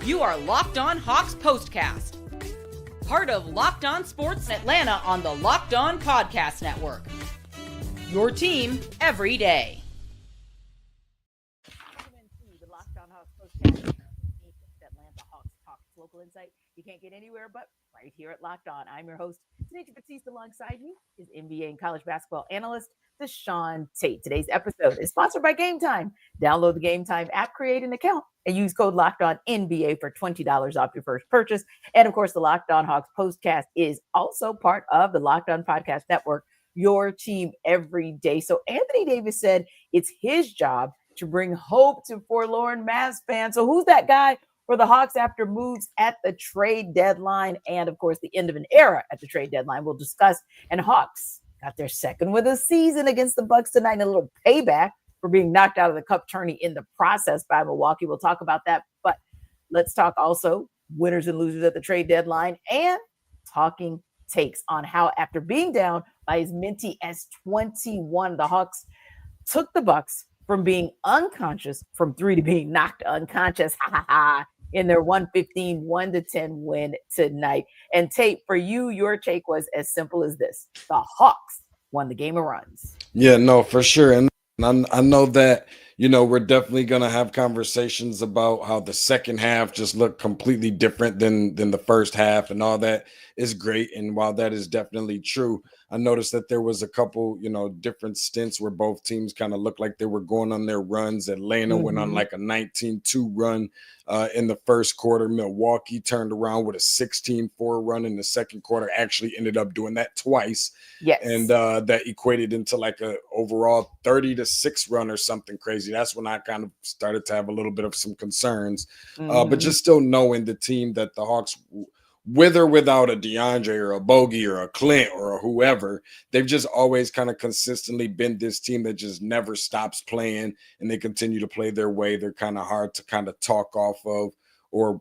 You are Locked On Hawks Postcast, part of Locked On Sports Atlanta on the Locked On Podcast Network. Your team every day. Welcome to the Locked On Hawks Postcast. Atlanta Hawks Talk local insight you can't get anywhere but right here at Locked On. I'm your host, Tenitra. Batiste. Alongside me is NBA and college basketball analyst DeShaun Tate. Today's episode is sponsored by Game Time. Download the Game Time app, create an account, and use code LOCKEDONNBA for $20 off your first purchase. And of course, the Locked On Hawks Postcast is also part of the Locked On Podcast Network, your team every day. So Anthony Davis said it's his job to bring hope to forlorn Mavs fans. So who's that guy for the Hawks after moves at the trade deadline and, of course, the end of an era at the trade deadline? We'll discuss. And Hawks got their second win of the season against the Bucks tonight, and a little payback for being knocked out of the cup tourney in the process by Milwaukee. We'll talk about that. But let's talk also winners and losers at the trade deadline and talking takes on how, after being down by as many as 21, the Hawks took the Bucks from being unconscious from three to being knocked unconscious in their 115-1-10 win tonight. And Tate, for you, your take was as simple as this: the Hawks won the game of runs. Yeah, no, for sure. And I know that, we're definitely going to have conversations about how the second half just looked completely different than the first half, and all that is great. And while that is definitely true, I noticed that there was a couple, different stints where both teams kind of looked like they were going on their runs. Atlanta went on like a 19-2 run in the first quarter. Milwaukee turned around with a 16-4 run in the second quarter, actually ended up doing that twice. Yes. And that equated into like a overall 30-6 run or something crazy. That's when I kind of started to have a little bit of some concerns. But just still knowing the team that the Hawks, with or without a DeAndre or a Bogey or a Clint or a whoever, they've just always kind of consistently been this team that just never stops playing, and they continue to play their way. They're kind of hard to kind of talk off of or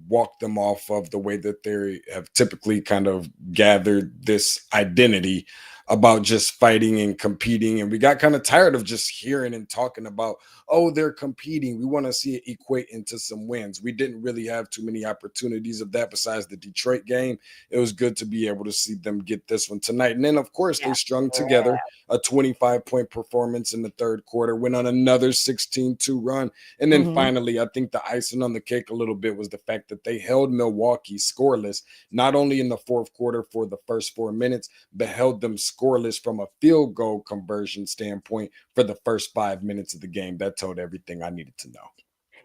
walk them off of, the way that they have typically kind of gathered this identity about just fighting and competing. And we got kind of tired of just hearing and talking about, oh, they're competing. We want to see it equate into some wins. We didn't really have too many opportunities of that besides the Detroit game. It was good to be able to see them get this one tonight. And then, of course, they strung together a 25-point performance in the third quarter, went on another 16-2 run. And then finally, I think the icing on the cake a little bit was the fact that they held Milwaukee scoreless, not only in the fourth quarter for the first 4 minutes, but held them scoreless from a field goal conversion standpoint for the first 5 minutes of the game. That told everything I needed to know.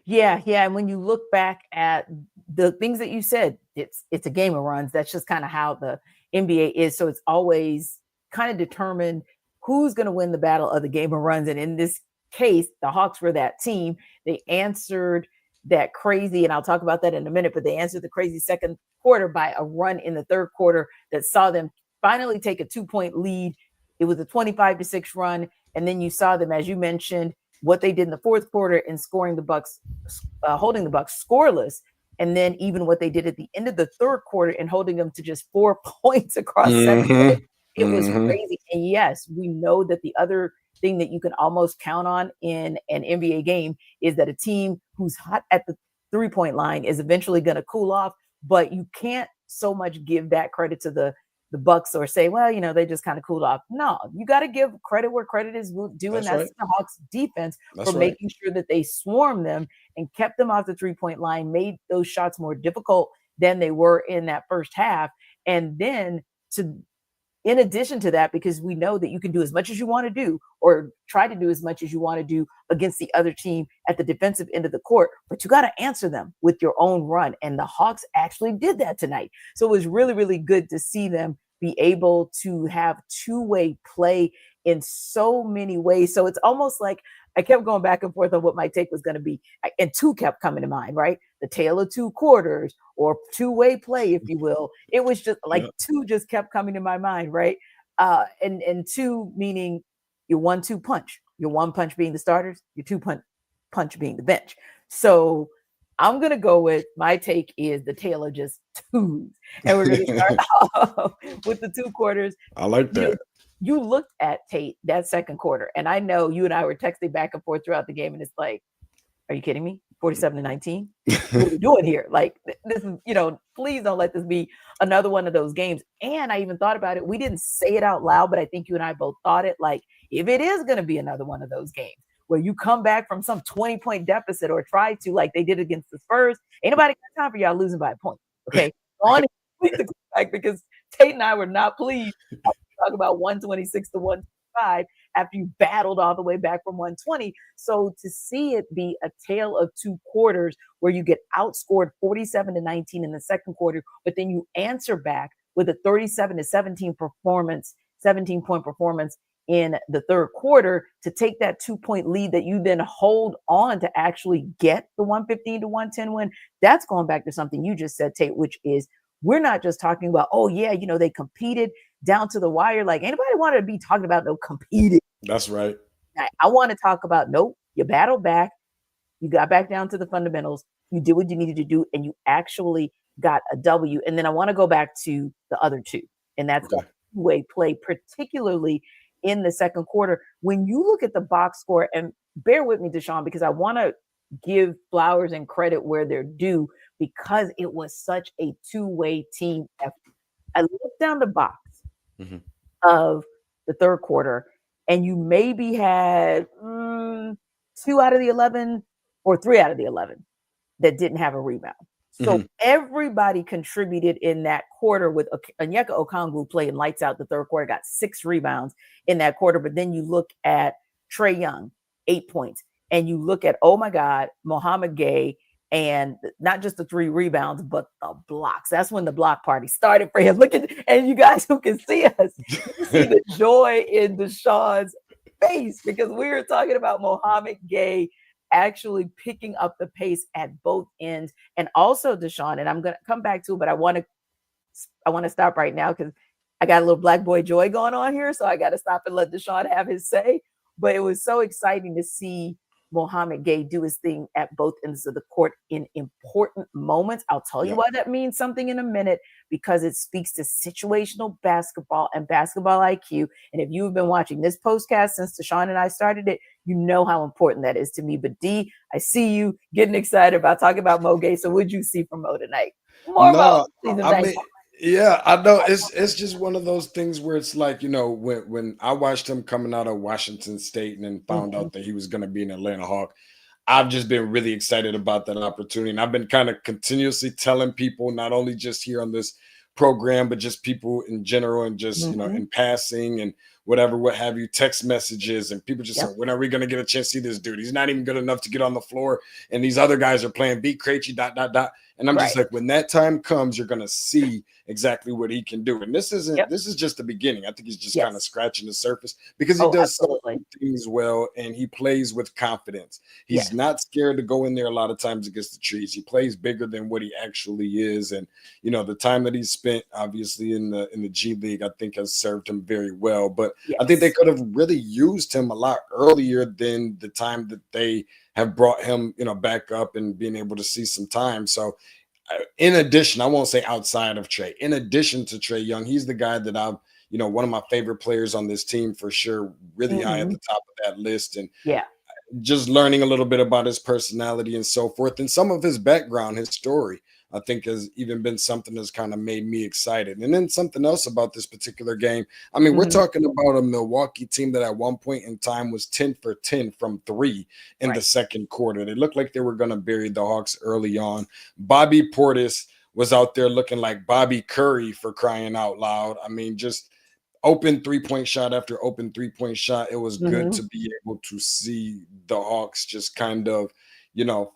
Yeah. And when you look back at the things that you said, it's a game of runs. That's just kind of how the NBA is. So it's always kind of determined who's going to win the battle of the game of runs. And in this case, the Hawks were that team. They answered that crazy, and I'll talk about that in a minute, but they answered the crazy second quarter by a run in the third quarter that saw them finally take a 2-point lead. It was a 25-6 run. And then you saw them, as you mentioned, what they did in the fourth quarter in scoring the Bucks, holding the Bucks scoreless. And then even what they did at the end of the third quarter and holding them to just 4 points across 7 minutes. It was crazy. And yes, we know that the other thing that you can almost count on in an NBA game is that a team who's hot at the 3-point line is eventually going to cool off. But you can't so much give that credit to the Bucks or say, well, they just kind of cooled off. No, you got to give credit where credit is due, and that's the Hawks defense for making sure that they swarmed them and kept them off the 3-point line, made those shots more difficult than they were in that first half. And then in addition to that, because we know that you can do as much as you want to do or try to do as much as you want to do against the other team at the defensive end of the court, but you got to answer them with your own run. And the Hawks actually did that tonight. So it was really, really good to see them be able to have two-way play in so many ways. So it's almost like I kept going back and forth on what my take was going to be. And two kept coming to mind, right? The tale of two quarters, or two-way play, if you will. It was just like two just kept coming to my mind, right? And two meaning your 1-2 punch. Your one punch being the starters, your two punch being the bench. So I'm going to go with, my take is the tale of just twos. And we're going to start off with the 2 quarters. I like that. You looked at Tate that second quarter, and I know you and I were texting back and forth throughout the game, and it's like, are you kidding me? 47-19. What are we doing here? Like, this is, please don't let this be another one of those games. And I even thought about it. We didn't say it out loud, but I think you and I both thought it. Like, if it is going to be another one of those games where you come back from some 20-point deficit or try to, like they did against the Spurs, ain't nobody got time for y'all losing by a point. Okay. On because Tate and I were not pleased to talk about 126 to 125 after you battled all the way back from 120. So to see it be a tale of two quarters where you get outscored 47-19 in the second quarter, but then you answer back with a 37-17 performance, 17-point performance in the third quarter to take that 2-point lead that you then hold on to actually get the 115 to 110 win. That's going back to something you just said, Tate, which is we're not just talking about, oh yeah, they competed down to the wire. Like, anybody wanted to be talking about no competing. That's right. I want to talk about, nope, you battled back. You got back down to the fundamentals. You did what you needed to do, and you actually got a W. And then I want to go back to the other two, and that's the two-way play, particularly in the second quarter. When you look at the box score, and bear with me, DeShaun, because I want to give flowers and credit where they're due, because it was such a two-way team effort. I looked down the box of the third quarter, and you maybe had 2 out of the 11 or 3 out of the 11 that didn't have a rebound. So everybody contributed in that quarter, with Onyeka Okongwu playing lights out the third quarter, got 6 rebounds in that quarter. But then you look at Trae Young, 8 points. And you look at, oh my God, Mohamed Gueye, and not just the 3 rebounds, but the blocks. That's when the block party started for him. Look at, and you guys who can see us, you see the joy in DeShaun's face, because we were talking about Mohamed Gueye actually picking up the pace at both ends. And also DeShaun, and I'm going to come back to it, but I want to stop right now because I got a little black boy joy going on here. So I got to stop and let DeShaun have his say. But it was so exciting to see Mohamed Gueye do his thing at both ends of the court in important moments. I'll tell you why that means something in a minute, because it speaks to situational basketball and basketball IQ. And if you've been watching this postcast since DeShaun and I started it, you know how important that is to me. But D, I see you getting excited about talking about Mo Gueye. So what'd you see from Mo tonight? Yeah, I know it's just one of those things where it's like, when I watched him coming out of Washington State and then found out that he was going to be an Atlanta Hawk, I've just been really excited about that opportunity. And I've been kind of continuously telling people, not only just here on this program, but just people in general, and just, in passing and whatever, what have you, text messages, and people just say, when are we going to get a chance to see this dude? He's not even good enough to get on the floor. And these other guys are playing beat Krejci, ... And I'm just like, when that time comes, you're going to see exactly what he can do. And this is just the beginning. I think he's just kind of scratching the surface, because he does so many things well, and he plays with confidence. He's not scared to go in there a lot of times against the trees. He plays bigger than what he actually is. And, the time that he's spent, obviously, in the G League, I think has served him very well. But I think they could have really used him a lot earlier than the time that they have brought him, back up and being able to see some time. So in addition, I won't say outside of Trae, in addition to Trae Young, he's the guy that I've, one of my favorite players on this team for sure, really high at the top of that list. And just learning a little bit about his personality and so forth, and some of his background, his story, I think has even been something that's kind of made me excited. And then something else about this particular game. I mean, we're talking about a Milwaukee team that at one point in time was 10 for 10 from 3 in the second quarter. They looked like they were going to bury the Hawks early on. Bobby Portis was out there looking like Bobby Curry, for crying out loud. I mean, just open 3-point shot after open 3-point shot. It was good to be able to see the Hawks just kind of,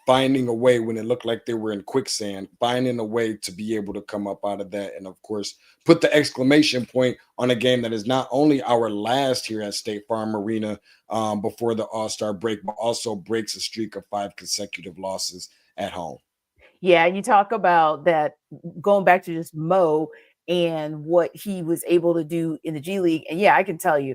finding a way when it looked like they were in quicksand, finding a way to be able to come up out of that. And of course, put the exclamation point on a game that is not only our last here at State Farm Arena before the All-Star break, but also breaks a streak of 5 consecutive losses at home. Yeah, you talk about that, going back to just Mo and what he was able to do in the G League. And yeah, I can tell you,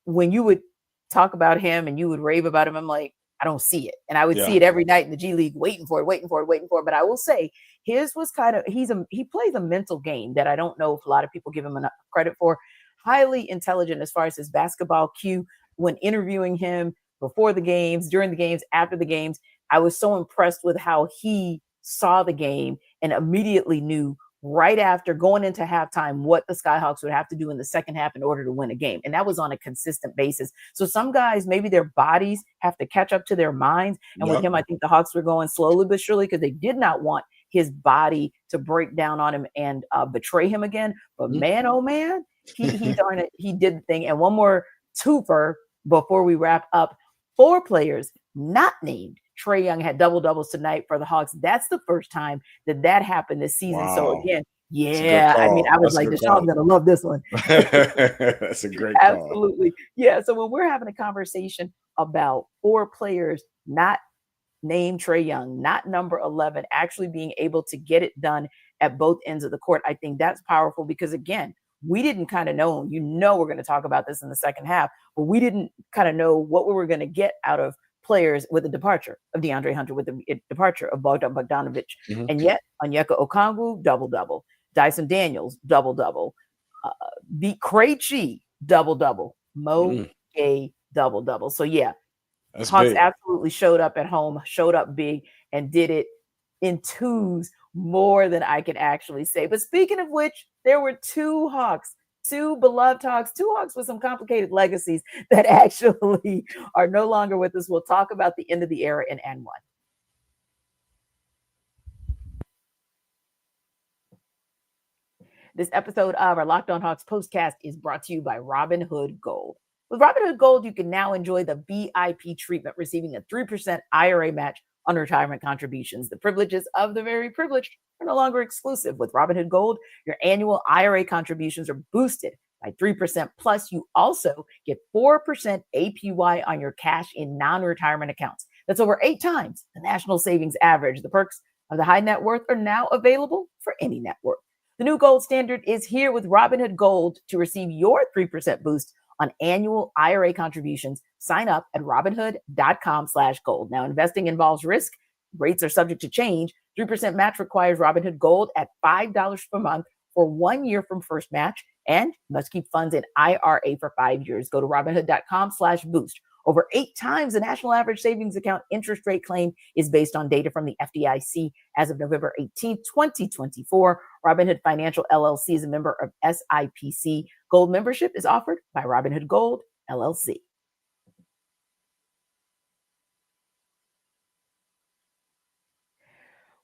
when you would talk about him and you would rave about him, I'm like, I don't see it. And I would see it every night in the G League, waiting for it. But I will say his was kind of, he plays a mental game that I don't know if a lot of people give him enough credit for. Highly intelligent as far as his basketball cue. When interviewing him before the games, during the games, after the games, I was so impressed with how he saw the game and immediately knew right after going into halftime what the Skyhawks would have to do in the second half in order to win a game. And that was on a consistent basis. So some guys, maybe their bodies have to catch up to their minds. And with him, I think the Hawks were going slowly but surely because they did not want his body to break down on him and betray him again. But man, oh man, he darn it, he did the thing. And one more twofer before we wrap up. 4 players not named Trae Young had double doubles tonight for the Hawks. That's the first time that happened this season. Wow. So again, I mean, I was like, DeShaun's gonna love this one. That's a great call. Absolutely. Yeah. So when we're having a conversation about 4 players not named Trae Young, not number 11, actually being able to get it done at both ends of the court, I think that's powerful because again, we didn't kind of know, we're going to talk about this in the second half, but we didn't kind of know what we were going to get out of players with the departure of DeAndre Hunter, with the departure of Bogdanovic. And yet, Onyeka Okongwu, double-double. Dyson Daniels, double-double. Krejci, double-double. Mo Gueye, double-double. So, yeah, Hawks absolutely showed up at home, showed up big, and did it in twos more than I can actually say. But speaking of which, there were 2 Hawks, 2 beloved Hawks, 2 Hawks with some complicated legacies that actually are no longer with us. We'll talk about the end of the era in N1. This episode of our Locked On Hawks Postcast is brought to you by Robinhood Gold. With Robinhood Gold, you can now enjoy the VIP treatment, receiving a 3% IRA match on retirement contributions. The privileges of the very privileged are no longer exclusive. With Robinhood Gold, your annual IRA contributions are boosted by 3%. Plus, you also get 4% APY on your cash in non-retirement accounts. That's over 8 times the national savings average. The perks of the high net worth are now available for any network. The new gold standard is here with Robinhood Gold. To receive your 3% boost on annual IRA contributions, sign up at Robinhood.com/gold. Now, investing involves risk. Rates are subject to change. 3% match requires Robinhood Gold at $5 per month for 1 year from first match, and must keep funds in IRA for 5 years. Go to Robinhood.com/boost. Over 8 times the national average savings account interest rate claim is based on data from the FDIC as of November 18, 2024. Robinhood Financial LLC is a member of SIPC. Gold membership is offered by Robinhood Gold LLC.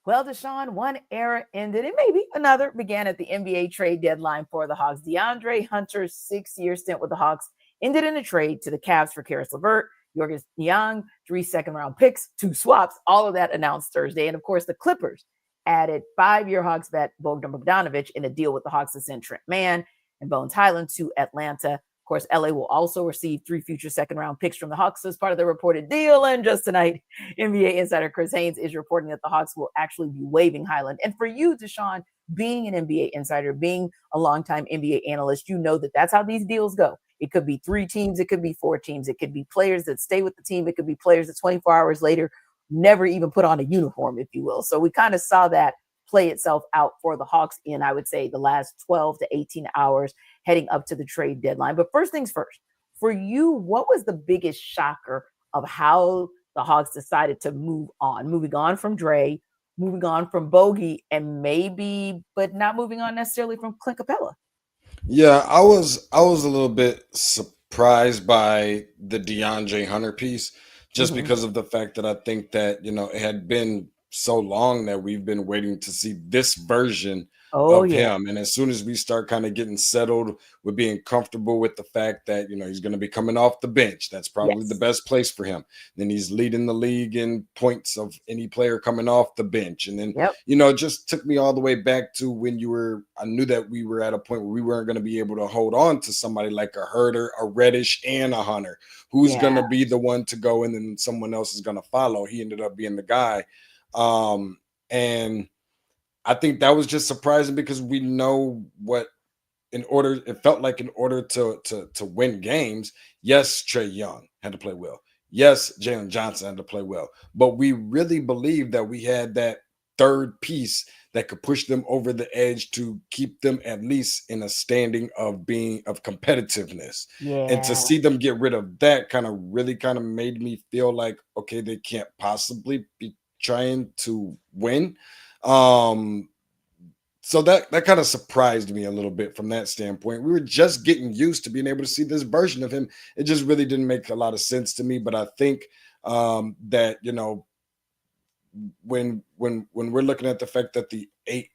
Well, DeShaun, one era ended and maybe another began at the NBA trade deadline for the Hawks. DeAndre Hunter's 6-year stint with the Hawks ended in a trade to the Cavs for Caris LeVert, Niang, 3 second-round picks, 2 swaps, all of that announced Thursday. And, of course, the Clippers added 5-year Hawks vet Bogdanovic in a deal with the Hawks to send Terance Mann and Bones Highland to Atlanta. Of course, LA will also receive 3 future second-round picks from the Hawks as part of the reported deal. And just tonight, NBA insider Chris Haynes is reporting that the Hawks will actually be waiving Highland. And for you, DeShaun, being an NBA insider, being a longtime NBA analyst, you know that that's how these deals go. It could be 3 teams. It could be 4 teams. It could be players that stay with the team. It could be players that 24 hours later never even put on a uniform, if you will. So we kind of saw that play itself out for the Hawks in, I would say, the last 12 to 18 hours heading up to the trade deadline. But first things first, for you, what was the biggest shocker of how the Hawks decided to move on? Moving on from Dre, moving on from Bogey, and maybe, but not moving on necessarily from Clint Capella. Yeah, I was a little bit surprised by the DeAndre Hunter piece, just because of the fact that I think that, it had been so long that we've been waiting to see this version of him. And as soon as we start kind of getting settled with being comfortable with the fact that, he's going to be coming off the bench, that's probably the best place for him. Then he's leading the league in points of any player coming off the bench. And then, it just took me all the way back to when I knew that we were at a point where we weren't going to be able to hold on to somebody like a Herter, a Reddish, and a Hunter, who's going to be the one to go and then someone else is going to follow. He ended up being the guy. And I think that was just surprising because we know it felt like in order to win games, yes, Trae Young had to play well. Yes, Jalen Johnson had to play well. But we really believed that we had that third piece that could push them over the edge to keep them at least in a standing of competitiveness. And to Yeah. see them get rid of that kind of made me feel like, okay, they can't possibly be trying to win. So that kind of surprised me a little bit from that standpoint. We were just getting used to being able to see this version of him. It just really didn't make a lot of sense to me. But I think that, when we're looking at the fact that the 8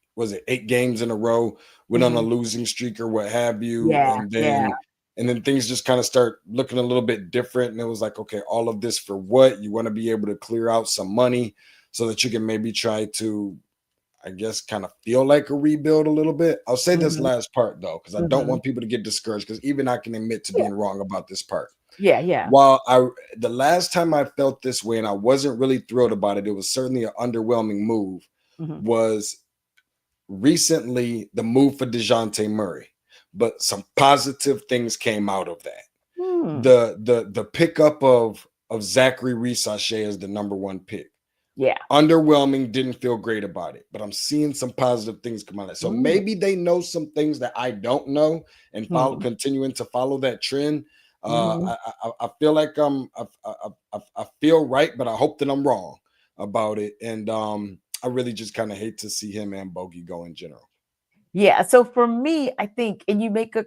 games in a row went on a losing streak or what have you, and then things just kind of start looking a little bit different. And it was like, okay, all of this for what? You want to be able to clear out some money so that you can maybe try to, I guess, kind of feel like a rebuild a little bit. I'll say this last part though, because I don't want people to get discouraged, because even I can admit to being wrong about this part. Yeah. While the last time I felt this way and I wasn't really thrilled about it, it was certainly an underwhelming move, was recently the move for DeJounte Murray. But some positive things came out of that. The pickup of Zachary Resache as the number 1 pick. Yeah. Underwhelming, didn't feel great about it, but I'm seeing some positive things come out of it. So maybe they know some things that I don't know, and continuing to follow that trend. I feel like I feel right, but I hope that I'm wrong about it. And I really just kind of hate to see him and Bogey go in general. Yeah. So for me, I think, and you make a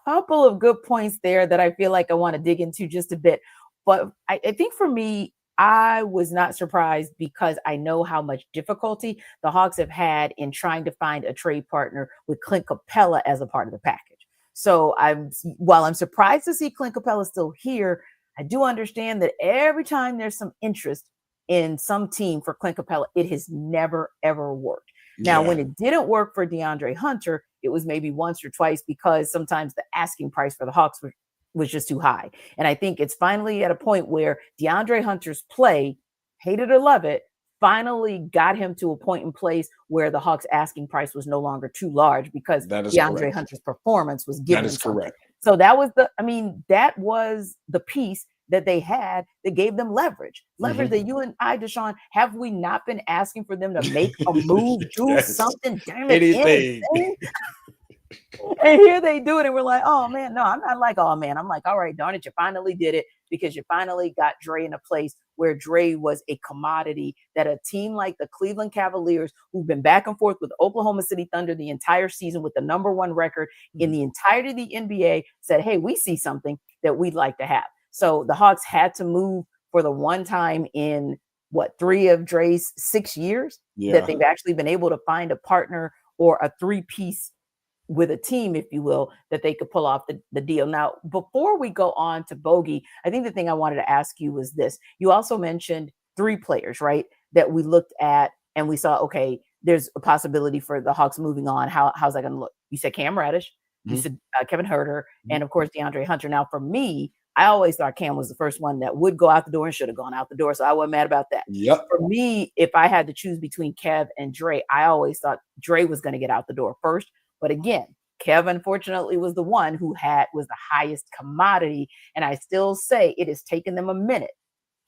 couple of good points there that I feel like I want to dig into just a bit. But I think for me, I was not surprised, because I know how much difficulty the Hawks have had in trying to find a trade partner with Clint Capella as a part of the package. So while I'm surprised to see Clint Capella still here, I do understand that every time there's some interest in some team for Clint Capella, it has never, ever worked. Now, when it didn't work for DeAndre Hunter, it was maybe once or twice, because sometimes the asking price for the Hawks was just too high. And I think it's finally at a point where DeAndre Hunter's play, hate it or love it, finally got him to a point in place where the Hawks asking price was no longer too large, because DeAndre Hunter's performance was giving him something. Correct. So that was the piece that they had that gave them leverage that you and I, DeShaun, have we not been asking for them to make a move, do something, damn it, anything? And here they do it, and we're like, oh man, no, I'm not like, oh man. I'm like, all right, darn it, you finally did it, because you finally got Dre in a place where Dre was a commodity that a team like the Cleveland Cavaliers, who've been back and forth with Oklahoma City Thunder the entire season with the number 1 record in the entirety of the NBA, said, hey, we see something that we'd like to have. So the Hawks had to move for the one time in 3 of Dre's 6 years that they've actually been able to find a partner or a 3-piece with a team, if you will, that they could pull off the deal. Now, before we go on to Bogey, I think the thing I wanted to ask you was this. You also mentioned 3 players, right, that we looked at and we saw, okay, there's a possibility for the Hawks moving on. How's that going to look? You said Cam Reddish, you said Kevin Huerter, and of course, DeAndre Hunter. Now, for me, I always thought Cam was the first one that would go out the door and should have gone out the door. So I wasn't mad about that. Yep. For me, if I had to choose between Kev and Dre, I always thought Dre was going to get out the door first. But again, Kev, unfortunately, was the one who was the highest commodity. And I still say it has taken them a minute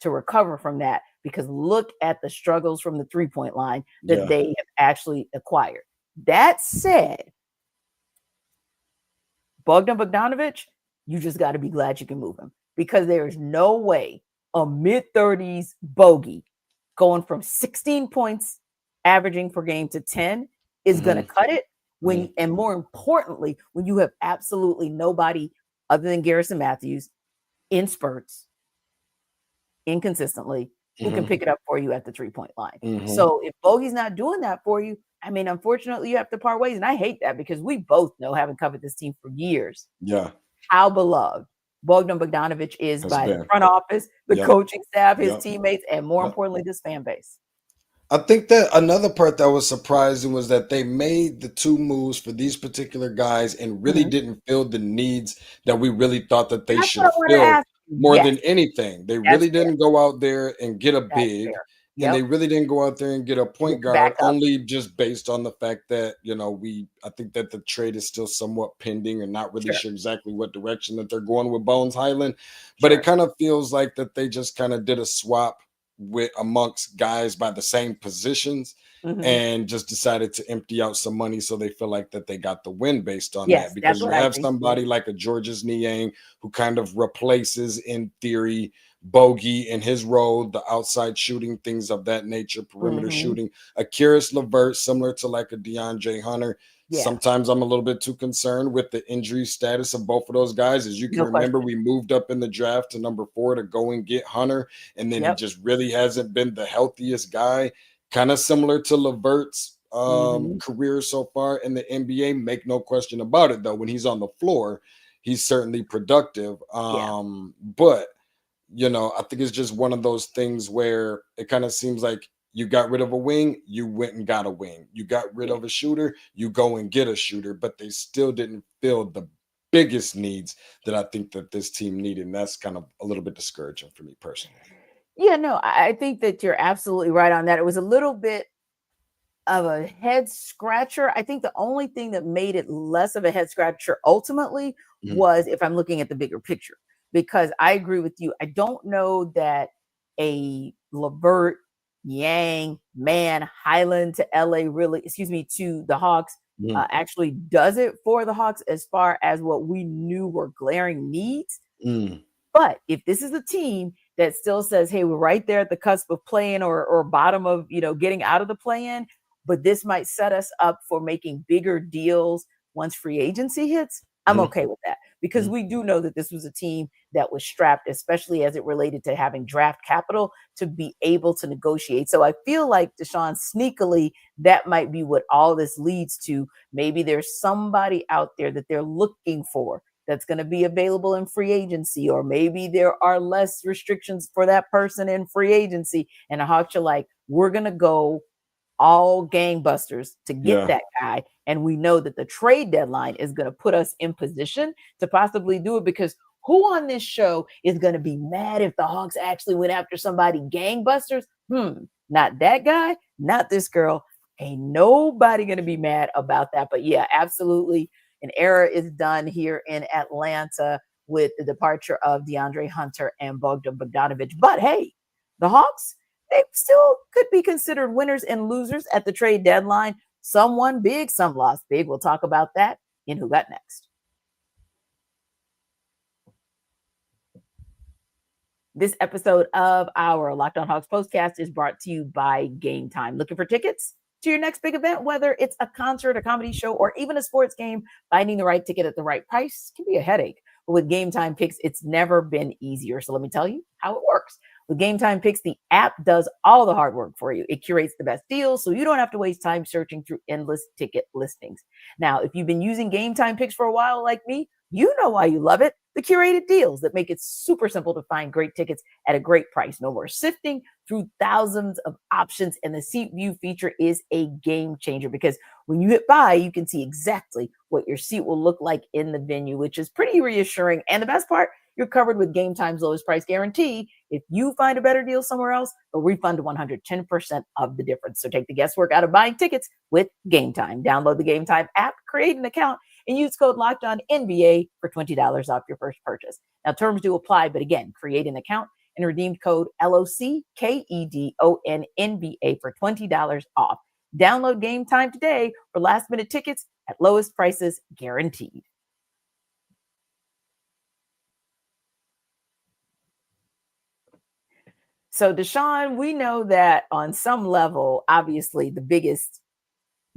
to recover from that, because look at the struggles from the 3-point line that they have actually acquired. That said, Bogdanovic, you just got to be glad you can move him, because there is no way a mid-30s bogey going from 16 points averaging per game to 10 is going to cut it. And more importantly, when you have absolutely nobody other than Garrison Matthews in spurts, inconsistently, who can pick it up for you at the 3-point line. So if Bogey's not doing that for you, I mean, unfortunately, you have to part ways. And I hate that, because we both know, having covered this team for years, how beloved Bogdanovic is by the front office, the coaching staff, his teammates, and more importantly, this fan base. I think that another part that was surprising was that they made the 2 moves for these particular guys and really didn't fill the needs that we really thought that they should fill more than anything. They really didn't go out there and get a big, and they really didn't go out there and get a point guard, only just based on the fact that, I think that the trade is still somewhat pending and not really sure exactly what direction that they're going with Bones Hyland. But it kind of feels like that they just kind of did a swap with amongst guys by the same positions and just decided to empty out some money so they feel like that they got the win based on Yes, that. Because that's you what I have think. somebody like a Georges Niang who kind of replaces, in theory, Bogey in his role, the outside shooting, things of that nature, perimeter shooting. A Caris LeVert, similar to like a DeAndre Hunter. Yeah, Sometimes I'm a little bit too concerned with the injury status of both of those guys. As you can no remember, question. we moved up in the draft to number 4 to go and get Hunter, and then he Yep. just really hasn't been the healthiest guy. Kind of similar to LeVert's career so far in the NBA. Make no question about it, though. When he's on the floor, he's certainly productive. But you know, I think it's just one of those things where it kind of seems like you got rid of a wing, you went and got a wing. You got rid of a shooter, you go and get a shooter, but they still didn't fill the biggest needs that I think that this team needed. And that's kind of a little bit discouraging for me personally. Yeah, no, I think that you're absolutely right on that. It was a little bit of a head scratcher. I think the only thing that made it less of a head scratcher ultimately was if I'm looking at the bigger picture, because I agree with you. I don't know that a LeVert, Yang, Mann, Highland to LA to the Hawks actually does it for the Hawks as far as what we knew were glaring needs. But if this is a team that still says, hey, we're right there at the cusp of playing or bottom of, getting out of the play-in, but this might set us up for making bigger deals once free agency hits, I'm okay with that, because we do know that this was a team that was strapped, especially as it related to having draft capital to be able to negotiate. So I feel like, DeShaun, sneakily, that might be what all this leads to. Maybe there's somebody out there that they're looking for that's going to be available in free agency, or maybe there are less restrictions for that person in free agency. And the Hawks are like, we're going to go all gangbusters to get that guy. And we know that the trade deadline is going to put us in position to possibly do it, because who on this show is going to be mad if the Hawks actually went after somebody gangbusters? Not that guy, not this girl. Ain't nobody going to be mad about that. But yeah, absolutely. An era is done here in Atlanta with the departure of DeAndre Hunter and Bogdanovic. But hey, the Hawks, they still could be considered winners and losers at the trade deadline. Some won big, some lost big. We'll talk about that in Who Got Next. This episode of our Locked On Hawks Postcast is brought to you by Game Time. Looking for tickets to your next big event, whether it's a concert, a comedy show, or even a sports game? Finding the right ticket at the right price can be a headache. But with Game Time Picks, it's never been easier. So let me tell you how it works. With Game Time Picks, the app does all the hard work for you. It curates the best deals, so you don't have to waste time searching through endless ticket listings. Now, if you've been using Game Time Picks for a while like me, you know why you love it. The curated deals that make it super simple to find great tickets at a great price. No more sifting through thousands of options. And the seat view feature is a game changer, because when you hit buy, you can see exactly what your seat will look like in the venue, which is pretty reassuring. And the best part, you're covered with Game Time's lowest price guarantee. If you find a better deal somewhere else, they'll refund 110% of the difference. So take the guesswork out of buying tickets with Game Time. Download the Game Time app, create an account, and use code LOCKEDONNBA for $20 off your first purchase. Now, terms do apply, but again, create an account and redeem code LOCKEDONNBA for $20 off. Download Game Time today for last-minute tickets at lowest prices guaranteed. So, DeShaun, we know that on some level, obviously, the biggest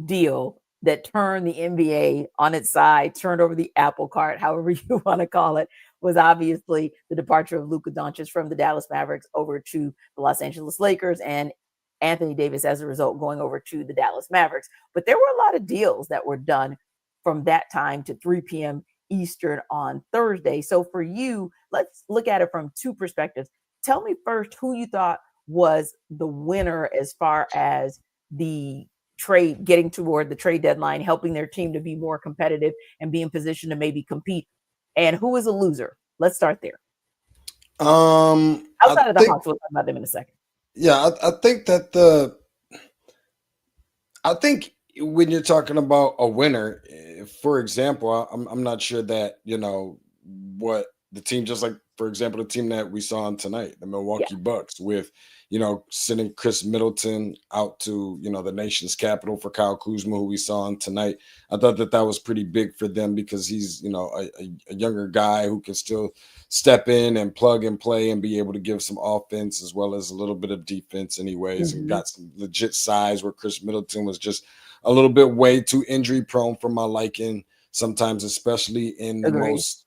deal that turned the NBA on its side, turned over the apple cart, however you want to call it, was obviously the departure of Luka Doncic from the Dallas Mavericks over to the Los Angeles Lakers, and Anthony Davis, as a result, going over to the Dallas Mavericks. But there were a lot of deals that were done from that time to 3 p.m. Eastern on Thursday. So for you, let's look at it from two perspectives. Tell me first who you thought was the winner as far as the trade, getting toward the trade deadline, helping their team to be more competitive and be in position to maybe compete, and who is a loser? Let's start there. Outside of the Hawks, we'll talk about them in a second. Yeah, I think that I think when you're talking about a winner, for example, I'm not sure that what the team, just like, for example, the team that we saw on tonight, the Milwaukee Bucks, with, sending Chris Middleton out to, the nation's capital for Kyle Kuzma, who we saw on tonight. I thought that was pretty big for them because he's, a younger guy who can still step in and plug and play and be able to give some offense as well as a little bit of defense anyways, and got some legit size, where Chris Middleton was just a little bit way too injury prone for my liking, sometimes, especially in the most,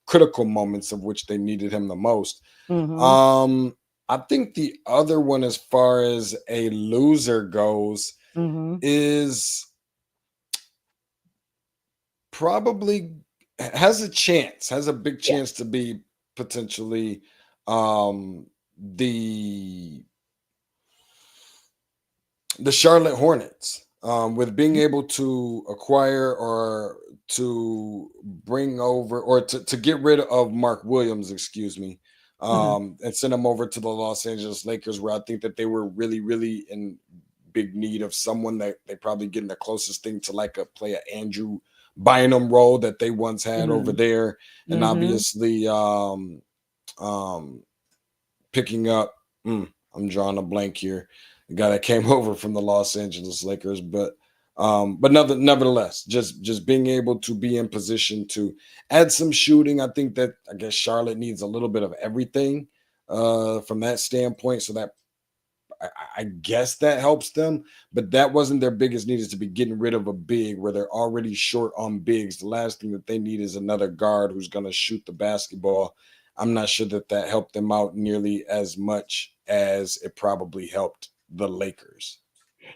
critical moments of which they needed him the most. I think the other one, as far as a loser goes, is probably has a big chance to be potentially the Charlotte Hornets, with being able to acquire or to bring over or to get rid of Mark Williams, and send him over to the Los Angeles Lakers, where I think that they were really, really in big need of someone that they probably getting the closest thing to like a Andrew Bynum role that they once had over there. And obviously picking up, I'm drawing a blank here, the guy that came over from the Los Angeles Lakers, but nevertheless, just being able to be in position to add some shooting. I guess Charlotte needs a little bit of everything from that standpoint. So that I guess that helps them, but that wasn't their biggest need, is to be getting rid of a big where they're already short on bigs. The last thing that they need is another guard who's going to shoot the basketball. I'm not sure that helped them out nearly as much as it probably helped the Lakers.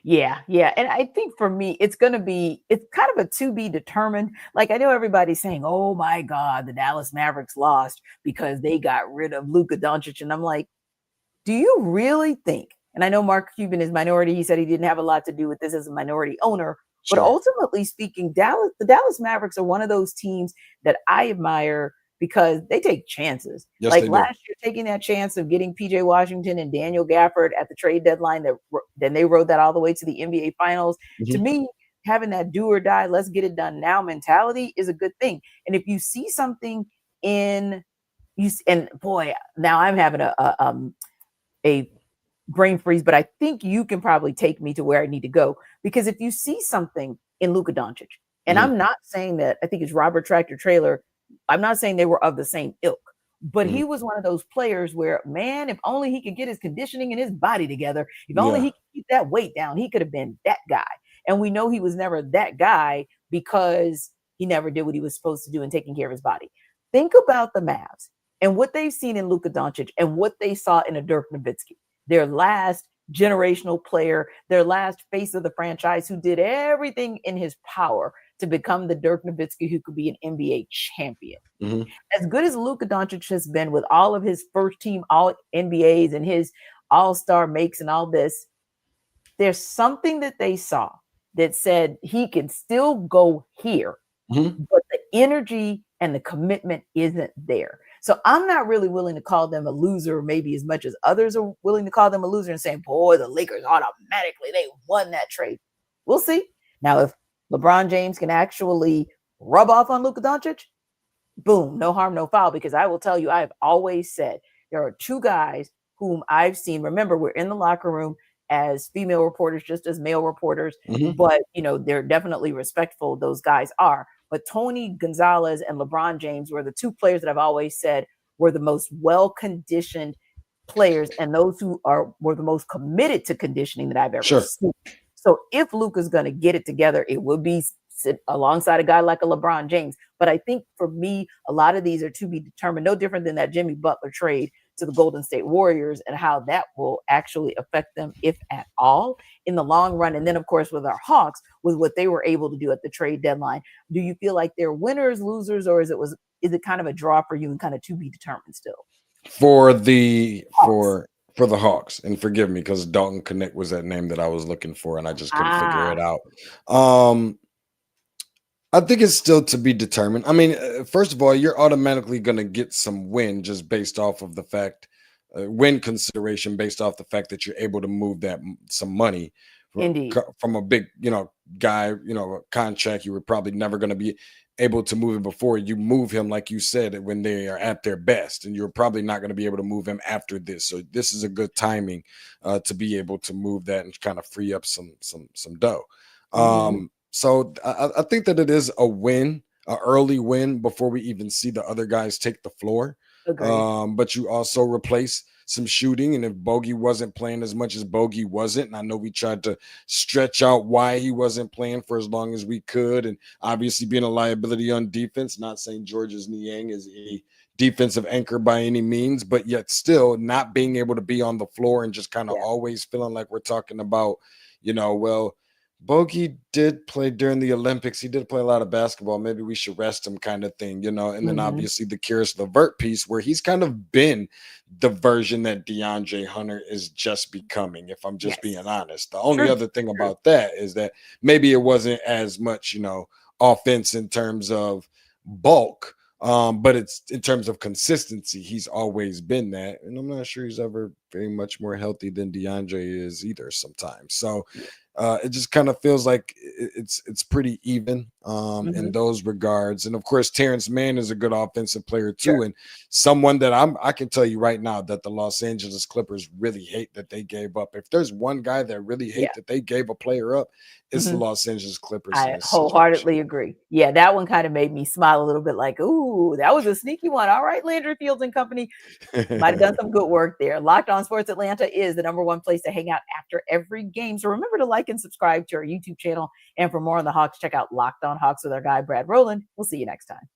Yeah. And I think for me, it's kind of a to be determined. Like, I know everybody's saying, oh my God, the Dallas Mavericks lost because they got rid of Luka Doncic. And I'm like, do you really think, and I know Mark Cuban is minority, he said he didn't have a lot to do with this as a minority owner, but ultimately speaking, the Dallas Mavericks are one of those teams that I admire because they take chances. Yes, like last year, taking that chance of getting PJ Washington and Daniel Gafford at the trade deadline, then they rode that all the way to the NBA Finals. To me, having that do or die, let's get it done now mentality is a good thing. And if you see something and boy, now I'm having a brain freeze, but I think you can probably take me to where I need to go, because if you see something in Luka Doncic, and I'm not saying that, I think it's Robert Tractor Trailer, I'm not saying they were of the same ilk, but he was one of those players where, man, if only he could get his conditioning and his body together, if only he could keep that weight down, he could have been that guy. And we know he was never that guy because he never did what he was supposed to do in taking care of his body. Think about the Mavs and what they've seen in Luka Doncic and what they saw in a Dirk Nowitzki, their last generational player, their last face of the franchise, who did everything in his power to become the Dirk Nowitzki who could be an NBA champion. As good as Luka Doncic has been with all of his first team all NBAs and his all-star makes and all this, there's something that they saw that said he can still go here, but the energy and the commitment isn't there. So I'm not really willing to call them a loser, maybe as much as others are willing to call them a loser and saying, boy, the Lakers automatically, they won that trade. We'll see. Now, if LeBron James can actually rub off on Luka Doncic, boom, no harm, no foul, because I will tell you, I've always said there are two guys whom I've seen. Remember, we're in the locker room as female reporters, just as male reporters, but, they're definitely respectful. Those guys are. But Tony Gonzalez and LeBron James were the two players that I've always said were the most well-conditioned players, and those who were the most committed to conditioning that I've ever seen. So if Luka's going to get it together, it would be sit alongside a guy like a LeBron James. But I think for me, a lot of these are to be determined, no different than that Jimmy Butler trade to the Golden State Warriors and how that will actually affect them, if at all, in the long run. And then, of course, with our Hawks, with what they were able to do at the trade deadline, do you feel like they're winners, losers, or is it kind of a draw for you and kind of to be determined still? For the Hawks, and forgive me because Dalton Connect was that name that I was looking for, and I just couldn't figure it out. I think it's still to be determined. I mean, first of all, you're automatically going to get some win just based off of the fact, win consideration based off the fact that you're able to move some money Indeed. from a big, guy, contract. You were probably never going to be able to move him before. You move him, like you said, when they are at their best, and you're probably not going to be able to move him after this. So this is a good timing to be able to move that and kind of free up some dough. So I think that it is a win, an early win before we even see the other guys take the floor. But you also replace some shooting, and if Bogey wasn't playing as much as Bogey wasn't, and I know we tried to stretch out why he wasn't playing for as long as we could, and obviously being a liability on defense, not saying Georgia's Niang is a defensive anchor by any means, but yet still not being able to be on the floor and just kind of always feeling like we're talking about, well, Bogey did play during the Olympics. He did play a lot of basketball. Maybe we should rest him, kind of thing, And then obviously the Caris LeVert piece, where he's kind of been the version that DeAndre Hunter is just becoming, if I'm just being honest. The only other thing about that is that maybe it wasn't as much, offense in terms of bulk, but it's in terms of consistency. He's always been that. And I'm not sure he's ever very much more healthy than DeAndre is either sometimes. So it just kind of feels like it's pretty even in those regards. And of course, Terance Mann is a good offensive player too, and someone that I can tell you right now that the Los Angeles Clippers really hate that they gave up. If there's one guy that really hate that they gave a player up, it's the Los Angeles Clippers. I wholeheartedly agree. Yeah, that one kind of made me smile a little bit, like, ooh, that was a sneaky one. All right, Landry Fields and company might have done some good work there. Locked On Sports Atlanta is the #1 place to hang out after every game. So remember to like and subscribe to our YouTube channel. And for more on the Hawks, check out Locked On Hawks with our guy, Brad Rowland. We'll see you next time.